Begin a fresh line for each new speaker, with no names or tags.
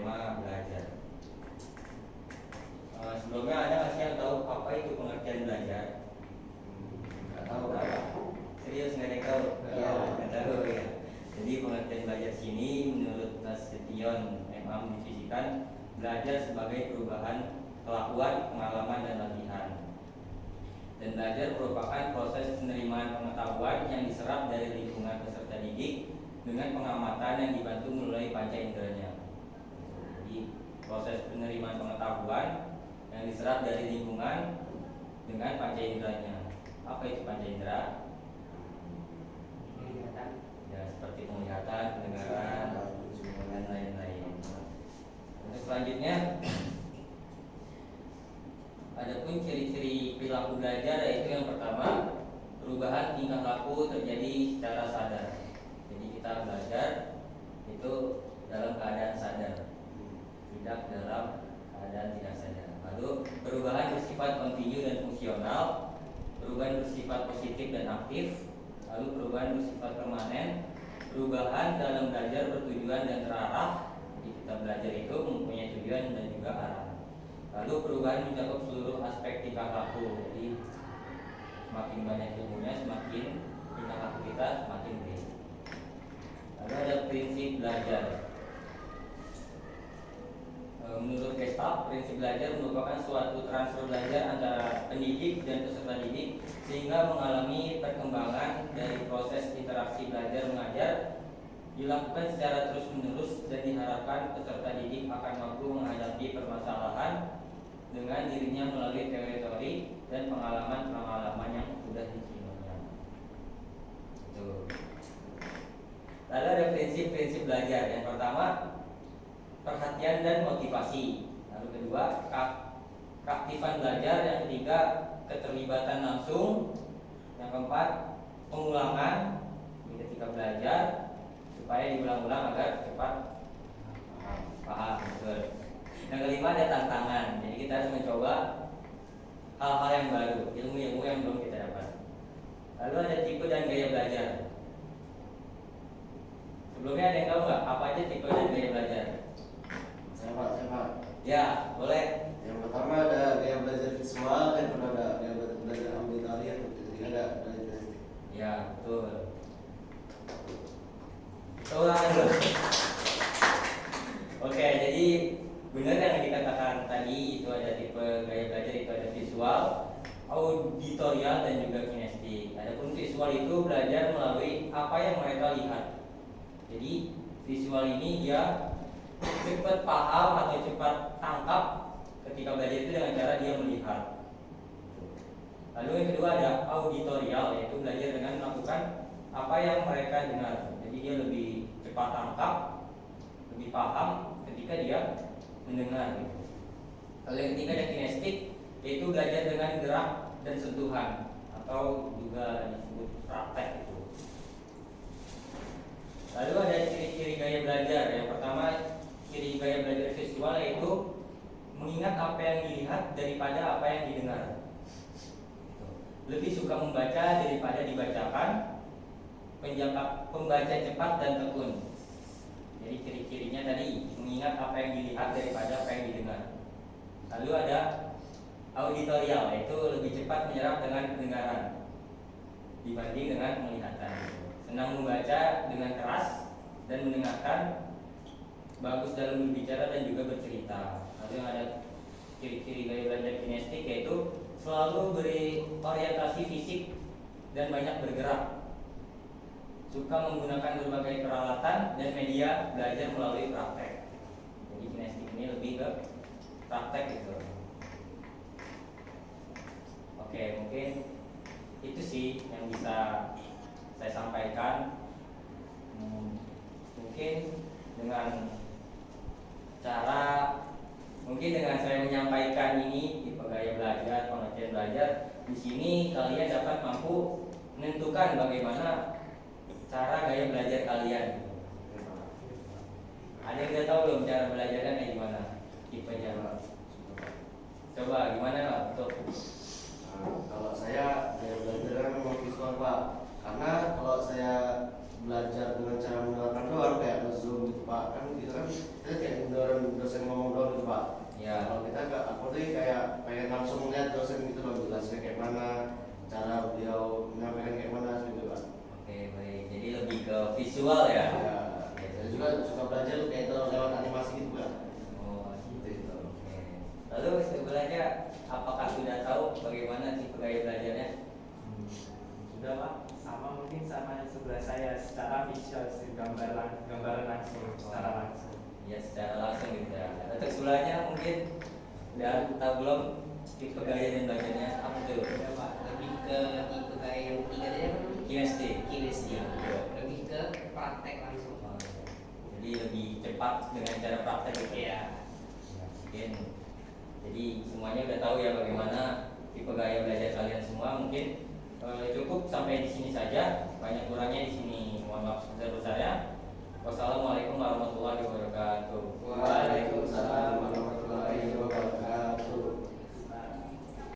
tema belajar. Sebelumnya ada nggak sih yang tahu apa itu pengertian belajar? Nggak tahu apa? Serius nggak ada yang tahu?
Iya.
Nggak tahu ya. Jadi pengertian belajar sini menurut Nasution MM definisikan belajar sebagai perubahan kelakuan, pengalaman dan latihan. Dan belajar merupakan proses penerimaan pengetahuan yang diserap dari lingkungan peserta didik dengan pengamatan yang dibantu melalui panca inderanya. Jadi proses penerimaan pengetahuan yang diserap dari lingkungan dengan panca inderanya. Apa itu panca indera?
Penglihatan.
Ya, seperti penglihatan, pendengaran, dan lain-lain. Untuk selanjutnya, adapun ciri-ciri perilaku belajar yaitu yang pertama, perubahan tingkah laku terjadi secara sadar. Jadi kita belajar itu dalam keadaan sadar, tidak dalam keadaan tidak sadar. Lalu perubahan bersifat kontinu dan fungsional, perubahan bersifat positif dan aktif, lalu perubahan bersifat permanen, perubahan dalam belajar bertujuan dan terarah. Jadi kita belajar itu mempunyai tujuan dan juga arah. Lalu perubahan mencakup seluruh aspek tingkah laku. Jadi semakin banyak ilmunya, semakin tingkah laku kita semakin baik. Lalu ada prinsip belajar. Menurut Gestalt, prinsip belajar merupakan suatu transfer belajar antara pendidik dan peserta didik sehingga mengalami perkembangan dari proses interaksi belajar mengajar dilakukan secara terus-menerus dan diharapkan peserta didik akan mampu menghadapi permasalahan dengan dirinya melalui teori-teori dan pengalaman-pengalaman yang sudah diterimanya. Lalu ada prinsip-prinsip belajar. Yang pertama, perhatian dan motivasi. Lalu kedua, keaktifan belajar. Yang ketiga, keterlibatan langsung. Yang keempat, pengulangan ketika belajar supaya diulang-ulang agar cepat paham. Betul. Yang kelima, ada tantangan. Jadi kita harus mencoba hal-hal yang baru, ilmu-ilmu yang belum kita dapat. Lalu ada tipe dan gaya belajar. Sebelumnya ada yang tahu nggak apa aja tipe dan gaya belajar?
Saya Pak.
Ya, boleh.
Yang pertama ada gaya belajar visual, yang kedua ada gaya belajar auditori, yang ketiga ada belajar.
Ya, betul. Ulangan dulu. Oke, jadi benar yang dikatakan tadi, itu ada tipe gaya belajar, itu ada visual, auditorial dan juga kinestik. Adapun visual itu belajar melalui apa yang mereka lihat. Jadi visual ini dia cepat paham atau cepat tangkap ketika belajar itu dengan cara dia melihat. Lalu yang kedua ada auditorial, yaitu belajar dengan melakukan apa yang mereka dengar. Jadi dia lebih cepat tangkap, lebih paham ketika dia mendengar. Lalu yang ketiga ada kinestik, yaitu belajar dengan gerak dan sentuhan atau juga disebut praktek itu. Lalu ada ciri-ciri gaya belajar. Yang pertama, ciri gaya belajar visual yaitu mengingat apa yang dilihat daripada apa yang didengar. Lebih suka membaca daripada dibacakan, pembaca cepat dan tekun. Jadi ciri-cirinya tadi mengingat apa yang dilihat daripada apa yang didengar. Lalu ada auditorial, yaitu lebih cepat menyerap dengan pendengaran dibanding dengan penglihatan. Senang membaca dengan keras dan mendengarkan, bagus dalam berbicara dan juga bercerita. Lalu yang ada ciri-ciri gaya belajar kinestik yaitu selalu berorientasi fisik dan banyak bergerak, suka menggunakan berbagai peralatan dan media belajar melalui praktek. Jadi kinestik ini lebih ke praktek gitu. Oke, mungkin itu sih yang bisa saya sampaikan. Mungkin dengan saya menyampaikan ini di gaya belajar, pengertian belajar, di sini kalian dapat mampu menentukan bagaimana cara gaya belajar kalian. Ada yang udah tahu belum cara belajarnya kayak gimana? Tipenya. Coba gimana Pak?
Kalau saya gaya belajarnya memang visual Pak. Karena kalau saya belajar dengan cara mendengarkan doang kayak nge-zoom gitu Pak, kan kita kan saya kayak mendengarkan aku tuh kayak pengen langsung melihat dosen gitu loh, jelasnya kayak mana, cara beliau menyampaikan kayak mana gitu Pak.
Oke, baik. Jadi lebih ke visual ya.
Ya, saya juga suka belajar kayak itu lewat animasi gitu Pak.
Oh,
Gitu itu.
oke. Lalu sebenarnya apakah sudah tahu bagaimana tipe gaya belajarnya?
Sudah Pak, sama mungkin sama sebelah saya secara visual sih, gambaran langsung, secara langsung.
Ya secara langsung gitu ya. Untuk sebelahnya mungkin udah tahu belum tipe gaya dan belajarnya apa tuh?
Ya Pak, lebih ke tipe kayak yang ketiga tadi apa namanya?
Kinestik.
Kinestik. Lebih ke praktek langsung.
Jadi lebih cepat dengan cara praktek gitu ya.
Iya.
Mungkin jadi semuanya udah tahu ya bagaimana tipe gaya belajar kalian semua. Mungkin cukup sampai di sini saja. Banyak kurangnya di sini. Mohon maaf sebesar-besarnya. Wassalamualaikum warahmatullahi wabarakatuh.